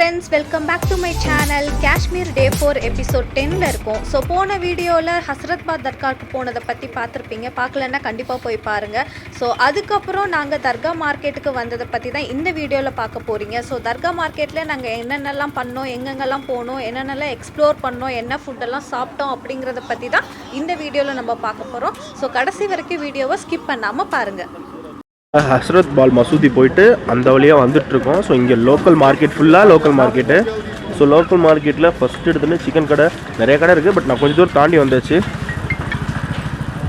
friends, welcome back to my channel. Kashmir Day 4 episode 10ல இருக்கும். So போன வீடியோவில் ஹஸ்ரத்பாத் தர்காவுக்கு போனதை பற்றி பார்த்துருப்பீங்க. பார்க்கலன்னா கண்டிப்பாக போய் பாருங்கள். ஸோ அதுக்கப்புறம் நாங்கள் தர்கா மார்க்கெட்டுக்கு வந்ததை பற்றி தான் இந்த வீடியோவில் பார்க்க போகிறீங்க. ஸோ தர்கா மார்க்கெட்டில் நாங்கள் என்னென்னலாம் பண்ணோம், எங்கெங்கெல்லாம் போனோம், என்னென்னலாம் எக்ஸ்ப்ளோர் பண்ணோம், என்ன ஃபுட்டெல்லாம் சாப்பிட்டோம் அப்படிங்கிறத பற்றி தான் இந்த வீடியோவில் நம்ம பார்க்க போகிறோம். ஸோ கடைசி வரைக்கும் வீடியோவை ஸ்கிப் பண்ணாமல் பாருங்கள். ஹஸ்ரத் பால் மசூதி போயிட்டு அந்த வழியாக வந்துட்டுருக்கோம். ஸோ இங்கே லோக்கல் மார்க்கெட் ஃபுல்லாக லோக்கல் மார்க்கெட்டு. ஸோ லோக்கல் மார்க்கெட்டில் ஃபஸ்ட்டு எடுத்துன்னு சிக்கன் கடை நிறைய கடை இருக்குது. பட் நான் கொஞ்சம் தூரம் தாண்டி வந்தாச்சு.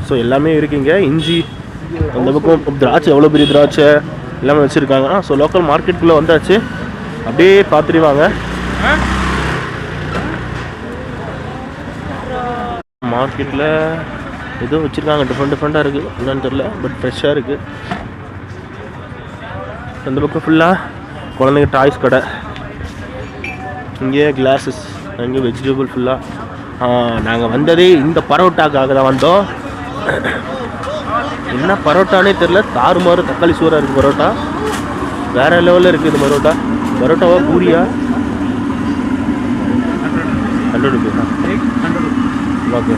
ஸோ எல்லாமே இருக்குங்க. இஞ்சி அந்த பக்கம் திராட்சை, எவ்வளோ பெரிய திராட்சை எல்லாமே வச்சுருக்காங்க. ஸோ லோக்கல் மார்க்கெட்டுக்குள்ளே வந்தாச்சு. அப்படியே பார்த்துருவாங்க. மார்க்கெட்டில் ஏதோ வச்சுருக்காங்க, டிஃப்ரெண்ட்டாக இருக்குது. என்னன்னு தெரில, பட் ஃப்ரெஷ்ஷாக இருக்குது. அந்த பக்கம் ஃபுல்லாக குழந்தைங்க டாய்ஸ் கடை, இங்கே கிளாஸஸ், அங்கே வெஜிடபிள் ஃபுல்லாக. நாங்கள் வந்ததே இந்த பரோட்டாக்காக தான் வந்தோம். என்ன பரோட்டானே தெரில, தாறுமாறு தக்காளி சோறாக இருக்குது பரோட்டா. வேறு லெவலில் இருக்குது இது பரோட்டா. பரோட்டாவா பூரியா? 100 ரூபா. ஓகே,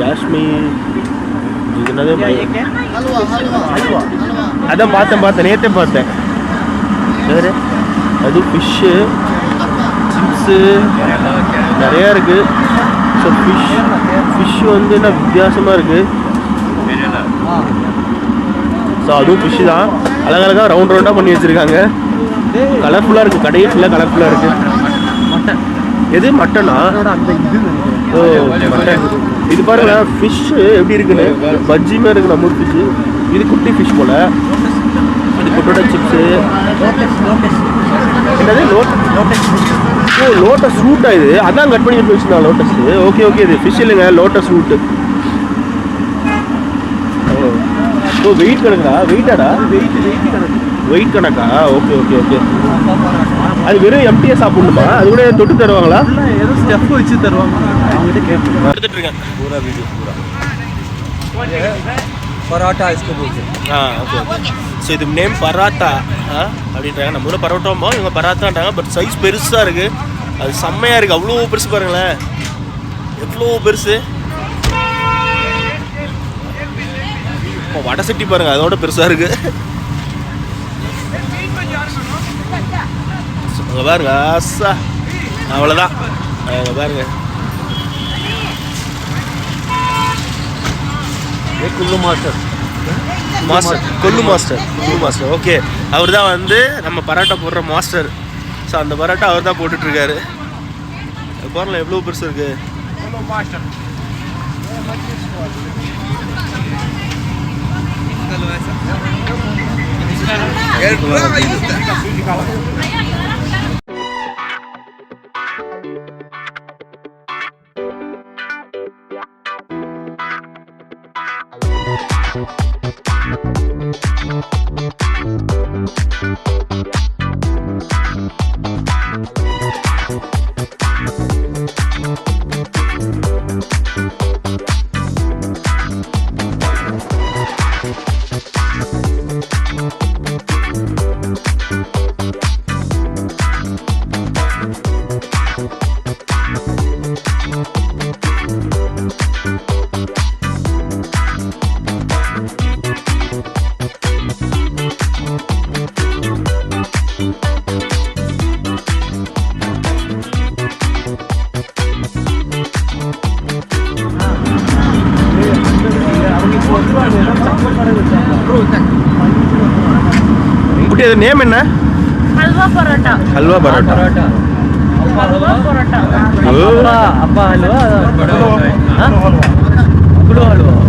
காஷ்மீர் இது என்னது? அதான் பார்த்தேன், நேற்றே பார்த்தேன். வேறு அது ஃபிஷ்ஷு, சிப்ஸு நிறையா இருக்குது. ஸோ ஃபிஷ் வந்து என்ன வித்தியாசமாக இருக்குது. ஸோ அதுவும் ஃபிஷ்ஷு தான். அழகழகாக ரவுண்டாக பண்ணி வச்சுருக்காங்க. கலர்ஃபுல்லாக இருக்குது. கடையே ஃபுல்லாக கலர்ஃபுல்லாக இருக்குது. எது மட்டனா? ஓ மட்டன். இது பாருங்க, ஃபிஷ்ஷு எப்படி இருக்குன்னு பஜ்ஜி மாதிரி இருக்குது. நம்ம ஃபிஷ்ஷு இது குட்டி ஃபிஷ் போல். இது பொட்டோட்டோ சிப்ஸு. என்னது? ஓ லோட்டஸ் ரூட்டா இது? அதான் கட் பண்ணி வச்சுருந்தா லோட்டஸ். ஓகே இது ஃபிஷ் இல்லைங்க, லோட்டஸ் ரூட்டு. ஓ வெயிட் கணக்கா? வெயிட்டாடா? வெயிட் கணக்கா? ஓகே. அது வெறும் எம்டியாக சாப்பிடணுமா? அது கூட தொட்டு தருவாங்களா? ஏதோ ஸ்டெப் வச்சு தருவாங்க. அவங்ககிட்ட கேட்பேன். எடுத்துட்டு இருக்கேன் பூரா வீடியோ பூரா. பரோட்டா इसको बोलते हैं. ஓகே. ஸோ இது நேம் பராத்தா அப்படின்றாங்க. நம்ம ஊரில் பரோட்டாம்போ, இவங்க பராத்தான்றாங்க. பட் சைஸ் பெருசாக இருக்குது. அது செம்மையாக இருக்குது. அவ்வளோ பெருசு பாருங்களேன், எவ்வளோ பெருசு. இப்போ வடை சட்டி பாருங்கள், அதோட பெருசாக இருக்குது. அங்கே பாருங்க, ஆசா அவ்வளோதான். அங்கே பாருங்க, குல்லு மாஸ்டர். ஓகே, அவர் தான் வந்து நம்ம பரோட்டா போடுற மாஸ்டர். ஸோ அந்த பரோட்டா அவர் தான் போட்டுட்ருக்காரு. பாருங்களேன் எவ்வளோ பெருசு இருக்குது. அது நேம் என்ன? ஹல்வா பரோட்டா. அப்பா ஹல்வா. குலோ ஹல்வா.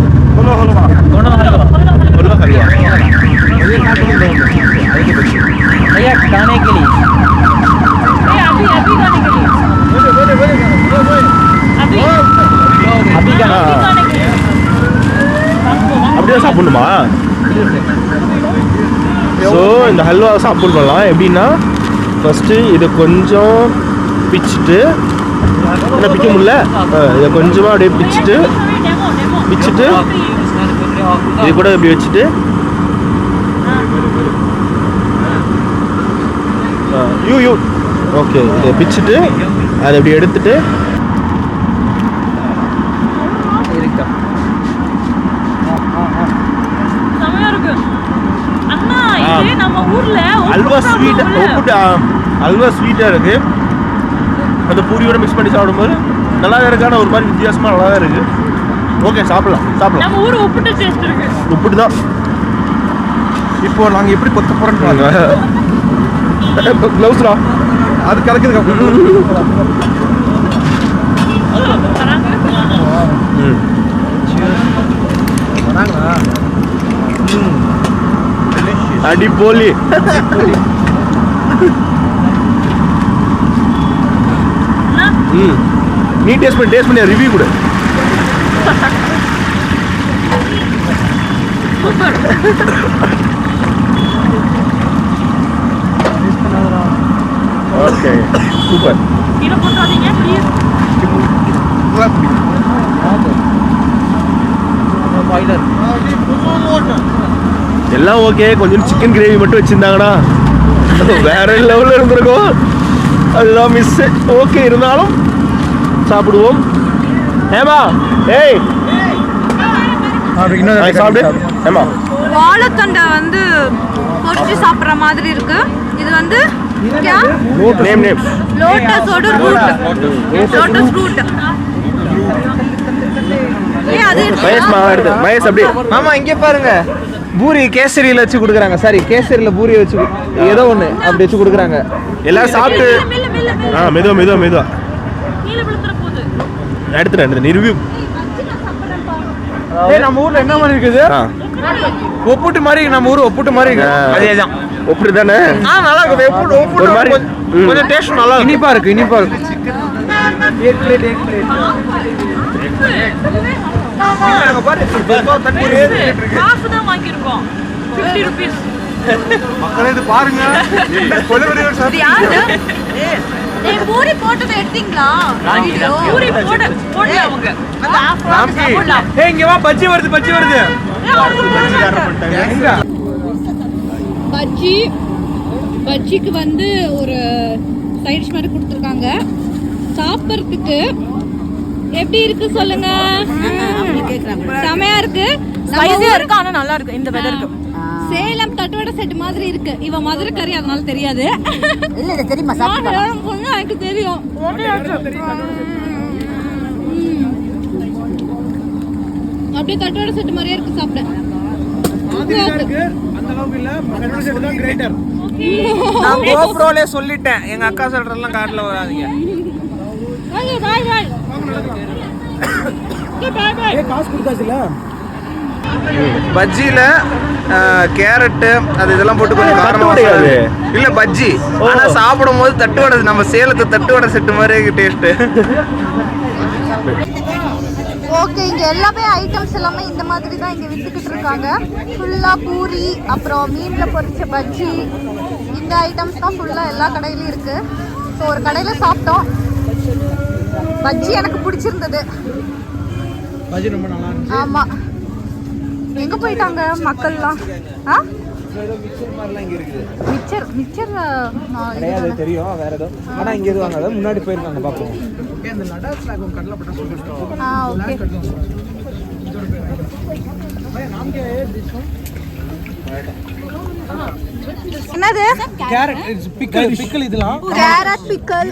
भैया खाने के लिए अभी खाने के लिए अभी खाने के लिए அப்படியே சாப்பிடணுமா? ஸோ இந்த ஹல்வா சாப்பிடலாம். எப்படின்னா ஃபஸ்ட்டு இதை கொஞ்சம் பிச்சுட்டு, என்ன பிக்க முடியல, இதை கொஞ்சமாக அப்படியே பிச்சுட்டு இது கூட இப்படி வச்சுட்டு யூ ஓகே, இதை பிச்சுட்டு அதை இப்படி எடுத்துட்டு செமையா இருக்கு அண்ணா. இது நம்ம ஊர்ல அல்வா ஸ்வீட் ஒப்புட்டு அல்வா ஸ்வீட்டாக இருக்குது. அந்த பூரியோட மிக்ஸ் பண்ணி சாப்பிடும்போது நல்லா இருக்கான ஒரு மாதிரி வித்தியாசமாக நல்லா தான் இருக்குது. ஓகே, சாப்பிடலாம். நம்ம ஊர் உப்புட்டு டேஸ்ட் இருக்கு. உப்புட்டு தான். இப்போ நாங்கள் எப்படி கொத்த போகிறோன்னு க்ளவுஸ்ரா அது கலக்குதுக்கு அப்புறம் அடி போலி. நீ டேஸ்ட் பண்ணி ரிவ்யூ கொடு. Okay, super. கீழே போட்டாதீங்க ப்ளீஸ். எல்லாம் ஓகே, கொஞ்சம் சிக்கன் கிரேவி மட்டும் வச்சிருந்தாங்கன்னா வேற லெவலில் இருந்திருக்கும். அதுதான் மிஸ். ஓகே, இருந்தாலும் சாப்பிடுவோம். ஏமா ஏய் சாப்பிடு. ஏமா வாழைத்தண்டை வந்து பொரிச்சு சாப்பிட்ற மாதிரி இருக்கு. இது வந்து நேம் லோட்டஸோட ரூட். Lotus root. மகேஷ் அப்படியே மாமா இங்கே பாருங்க, பூரி கேசரியில் வச்சு கொடுக்குறாங்க. சாரி, கேசரியில் பூரி வச்சு ஏதோ ஒன்று அப்படி வச்சு கொடுக்குறாங்க. எல்லாம் சாப்பிட்டு மெதுவா கீழே விழுந்துற போகுது. எடுத்துட்டேன். ரிவ்யூ நம்ம ஊர்ல என்ன மாதிரி இருக்குது? ஒப்புட்டு மாதிரி. நம்ம ஊர் ஒப்புட்டு மாதிரி இருக்கு. அதேதான் ஒப்புட்டு தானே. நல்லா இருக்கு. ஒப்புட்டு ஒரு மாதிரி கொஞ்சம் டேஸ்ட் நல்லா இனிப்பா இருக்கு. காசு தான் வாங்கியிருக்கோம், 50 rupees. மக்களே இது பாருங்க. பூரி போட்டதை எடுத்தீங்களா? பூரி போடல அவங்க. இங்க வா, பஜ்ஜி வருது. பஜ்ஜிக்கு வந்து ஒரு சைட் டிஷ் மாதிரி கொடுத்துருக்காங்க. சாப்பிட்றதுக்கு எப்படி இருக்கு சொல்லுங்க. செமையா இருக்கு. ஸ்பைசியா இருக்கு, ஆனா நல்லா இருக்கு இந்த வெதருக்கு. சேலம் தட்டுவடை செட் மாதிரி இருக்கு. இவ மதுரை கறி, அதனால தெரியாது. இல்ல தெரியுமா? பொண்ணு எனக்கு தெரியும். அப்படியே தட்டுவடை செட் மாதிரியே இருக்கு சாப்பிட. நான் கோப்ரோலே சொல்லிட்டேன், எங்க அக்கா சொல்றதெல்லாம் காட்டுல வராதீங்க. காசு கொடுத்தாச்சுல. பஜ்ஜியில கேரட்டு அது இதெல்லாம் போட்டு கொஞ்சம் காரமா இல்ல பஜ்ஜி. ஆனா சாப்பிடும் போது தட்டுவடை, நம்ம சேலத்து தட்டுவடை செட்டு மாதிரி டேஸ்ட். ஓகே, இங்க எல்லாமே ஐட்டம்ஸ் எல்லாமே இந்த மாதிரி தான் இங்க வித்துக்கிட்டு இருக்காங்க. ஃபுல்லா பூரி, அப்புறம் மீன்ல பொரிச்ச பஜ்ஜி, இந்த ஐட்டம்ஸ் தான் ஃபுல்லா எல்லா கடையிலயும் இருக்கு. ஸோ ஒரு கடையில சாப்பிட்டோம். பஜ்ஜி எனக்கு பிடிச்சிருந்தது. பஜ்ஜி ரொம்ப நல்லா இருந்துச்சு. ஆமா. எங்க போயிட்டாங்க மக்கள்லாம்? மிச்சர் தெரியும் வேற ஏதோ. ஆனா இங்க எதுவும் வாங்காத, முன்னாடி போயிருக்காங்க பாப்போம். இந்த லடாக் ஃபிளாக் கடலை பட்டா சொல்லிட்டோம். ஓகே. என்னது? கேரட் பிக்கல் இதெல்லாம். கேரட் பிக்கல்.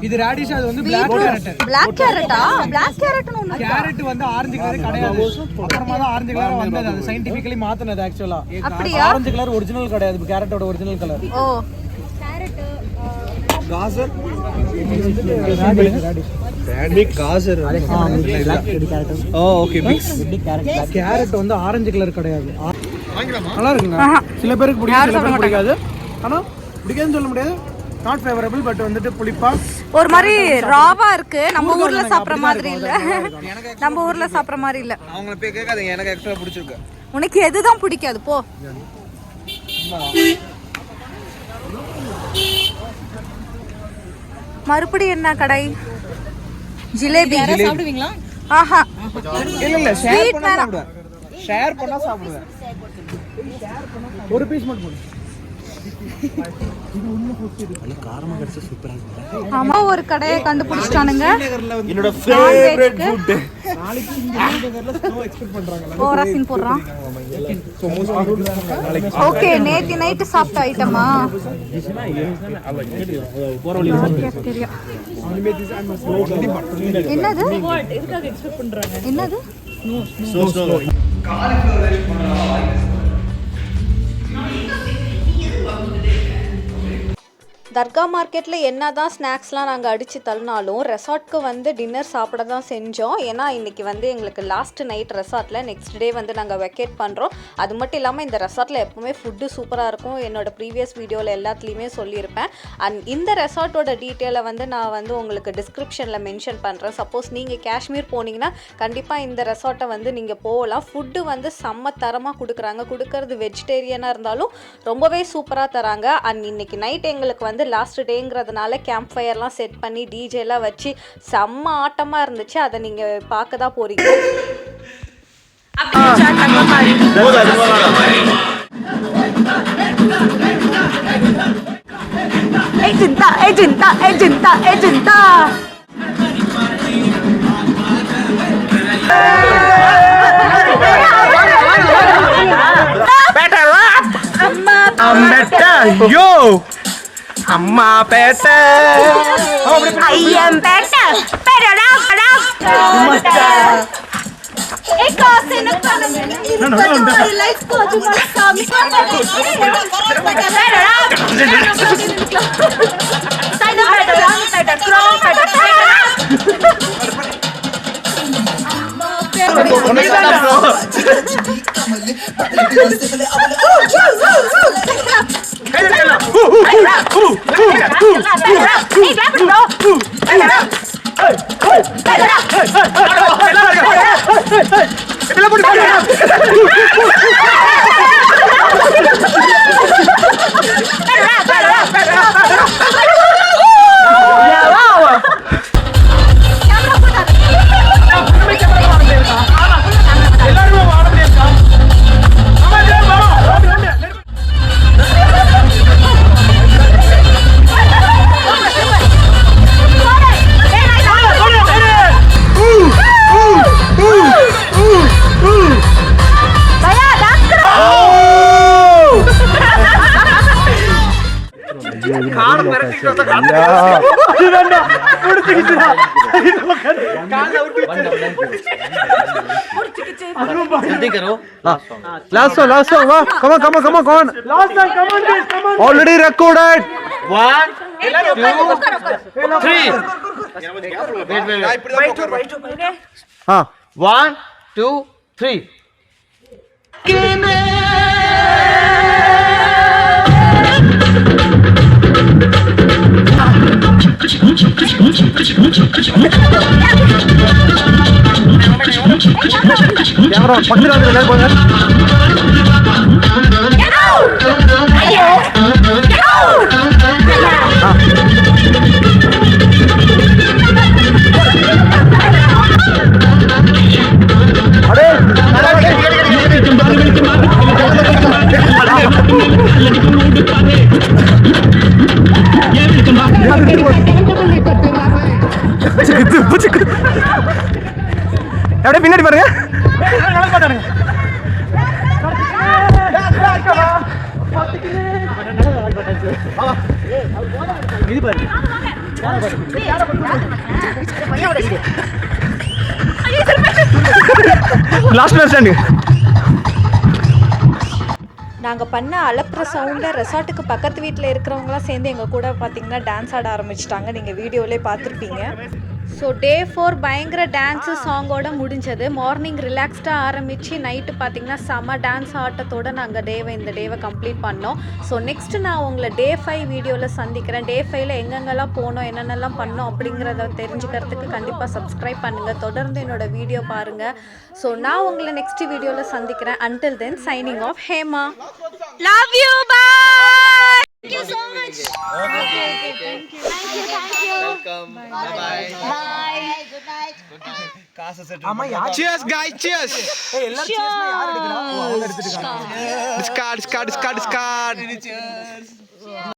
இது ரேடிஷ், அது வந்து பிளாக் கேரட். பிளாக் கேரட்டா? பிளாக் கேரட்னு ஒண்ணு. கேரட் வந்து ஆரஞ்சு கலர் கிடையாது. அப்புறமா தான் ஆரஞ்சு கலர் வந்தது. அது சயின்டிபிக்கலி மாத்துனது ஆக்சுவலா. அப்படியே ஆரஞ்சு கலர் ஒரிஜினல் கிடையாது. கேரட்டோட ஒரிஜினல் கலர். ஓ. காசர். காசர். ஓ ஓகே, மிக்ஸ். கேரட் வந்து ஆரஞ்சு கலர் கிடையாது. நல்லா இருக்குங்க. சில பேருக்கு பிடிக்கும், சில பேருக்கு பிடிக்காது. ஆனா பிடிக்காதுன்னு சொல்ல முடியாது. நாட் ஃபேவரபிள், பட் வந்துட்டு புளிப்பா ஒரு மாதிரி ராவா இருக்கு. நம்ம ஊர்ல சாப்பிட்ற மாதிரி இல்ல. நம்ம ஊர்ல சாப்பிட்ற மாதிரி இல்ல. அவங்கள போய் கேட்காதீங்க, எனக்கு எக்ஸ்ட்ரா பிடிச்சிருக்கு. உனக்கு எதுதான் பிடிக்காது போ. மறுபடியும் என்ன கடை? ஜிலேபி. சாப்பிடுவீங்களா? ஆஹா, இல்ல ஷேர் பண்ணா சாப்பிடுவேன். ஷேர் பண்ணா சாப்பிடுவேன். ஒரு பீஸ் மட்டும் போடு. ஆமா ஒரு கடையை கண்டுபிடிச்சிட்டானுங்க. என்னோட ஃபேவரட் ஃபுட். நாளைக்கு இந்த நகர்ல ஸ்னோ எக்ஸ்பெக்ட் பண்றாங்க. ஓரா சீன் போடுறான். ஓகே நேத்து நைட் சாப்பிட்ட ஐட்டமா என்னது என்னது தர்கா மார்க்கெட்டில் என்ன தான் ஸ்நாக்ஸ்லாம் நாங்கள் அடித்து தள்ளினாலும் ரெசார்ட்க்கு வந்து டின்னர் சாப்பிட தான் செஞ்சோம். ஏன்னா இன்றைக்கி வந்து எங்களுக்கு லாஸ்ட் நைட் ரெசார்ட்டில், நெக்ஸ்ட் டே வந்து நாங்கள் வெக்கேட் பண்ணுறோம். அது மட்டும் இல்லாமல் இந்த ரெசார்ட்டில் எப்போவுமே ஃபுட்டு சூப்பராக இருக்கும். என்னோடய ப்ரீவியஸ் வீடியோவில் எல்லாத்துலேயுமே சொல்லியிருப்பேன். அண்ட் இந்த ரெசார்ட்டோட டீட்டெயிலை வந்து நான் வந்து உங்களுக்கு டிஸ்கிரிப்ஷனில் மென்ஷன் பண்ணுறேன். சப்போஸ் நீங்கள் காஷ்மீர் போனீங்கன்னா கண்டிப்பாக இந்த ரெசார்ட்டை வந்து நீங்கள் போகலாம். ஃபுட்டு வந்து செம்ம தரமாக கொடுக்குறது வெஜிடேரியனாக இருந்தாலும் ரொம்பவே சூப்பராக தராங்க. அண்ட் இன்றைக்கி நைட் எங்களுக்கு வந்து லாஸ்ட் டேங்கிறதுனால கேம்ப் ஃபயர்லாம் செட் பண்ணி டிஜேலாம் வச்சு செம்ம ஆட்டமாக இருந்துச்சு. அதை நீங்கள் பார்க்க தான் போகிறீங்க. அம்மா பேட்ட ஐயம் பேட்ட Last song. Come on. Last song, come on, guys, come on. Already recorded. 1, 2, 3. Wait. 1, 2, 3. Camera, பக்கத்துல வந்து எல்லாரும் போங்க. அப்படியே பின்னாடி பாருங்க. Last stand. நாங்கள் பண்ண அலப்புற சவுண்டை ரெசார்ட்டுக்கு பக்கத்து வீட்டில் இருக்கிறவங்களாம் சேர்ந்து எங்கள் கூட பார்த்தீங்கன்னா டான்ஸ் ஆட ஆரம்பிச்சிட்டாங்க. நீங்கள் வீடியோவிலே பார்த்துருப்பீங்க. ஸோ டே 4 பயங்கர டான்ஸு சாங்கோட முடிஞ்சது. மார்னிங் ரிலாக்ஸ்டாக ஆரம்பித்து நைட்டு பார்த்திங்கன்னா செம்ம டான்ஸ் ஆட்டத்தோடு நாங்கள் இந்த டேவை கம்ப்ளீட் பண்ணோம். ஸோ நெக்ஸ்ட்டு நான் உங்களை டே 5 வீடியோவில் சந்திக்கிறேன். டே 5ல் எங்கெங்கெல்லாம் போனோம், என்னென்னலாம் பண்ணோம் அப்படிங்கிறத தெரிஞ்சுக்கிறதுக்கு கண்டிப்பாக சப்ஸ்கிரைப் பண்ணுங்கள். தொடர்ந்து என்னோடய வீடியோ பாருங்கள். ஸோ நான் உங்களை நெக்ஸ்ட் வீடியோவில் சந்திக்கிறேன். Until then signing off Hema. Love you, bye. Thank you so much. Okay. Thank you. Welcome. Bye. Good night. காசு செட். ஆமா யார்? Cheers guys, cheers. ஏய் எல்லாரும் cheers னா யார் எடுக்கறா? ஓ அவங்க எடுத்துட்டாங்க. Discard. Cheers.